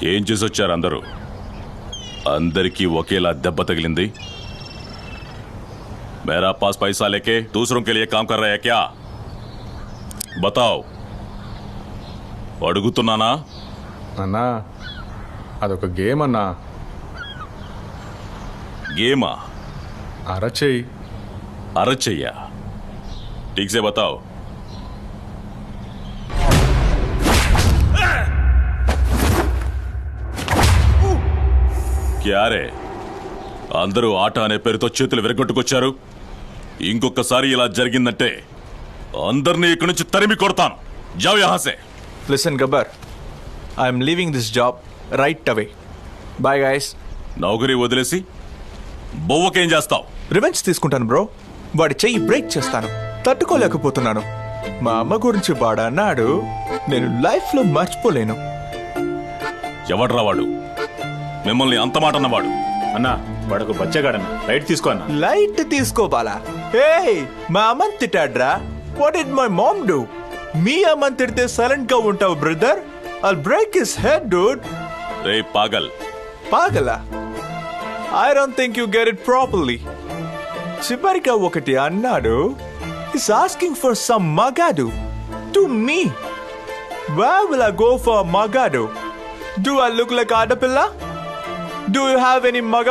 ఏం చేసి వచ్చారు అందరూ? అందరికీ ఒకేలా దెబ్బ తగిలింది. मेरा पास पैसा लेके दूसरों के लिए काम कर रहा है क्या? बताओ. అడుగుతున్నానా? అన్నా అదొక గేమ్ అన్నా. గేమా? అరచేయి. అరచెయ్యా? ठीक से बताओ. क्या रे, అందరూ ఆట అనే పేరుతో చేతులు విరగొట్టుకొచ్చారు. ఇంకొకసారి ఇలా జరిగిందంటే అందరినీ ఇక్కడి నుంచి తరిమి కొడతాను. జావ్ యహా సే. Listen, Gabbar. I'm leaving this job right away. Bye, guys. నౌకరీ వదిలేసి బొవ్వకేం చేస్తావు? రివెంజ్ తీసుకుంటాను బ్రో. వాడి చెయ్యి బ్రేక్ చేస్తాను. తట్టుకోలేకపోతున్నాను. మా అమ్మ గురించి వాడు అన్నాడు, నేను లైఫ్లో మర్చిపోలేను. ఎవడ్రా వాడు? మిమ్మల్ని అంత మాట అన్నవాడు? అన్నా వాడొక బచ్చగాడన్నా, లైట్ తీసుకో అన్నా. లైట్ తీసుకోవాలా? ఏయ్, మా అమ్మని తిట్టాడ్రా. What did my mom do? మీ అమ్మని తిడితే సైలెంట్ గా ఉంటావు brother. I'll break his head, dude. రే పాగల్. పాగలా? I don't think you get it properly. చివరిగా ఒకటి అన్నాడు. He's asking for some magadu. To me. Where will I go for magadu? Do I look like Adapilla? Do you have any magadu?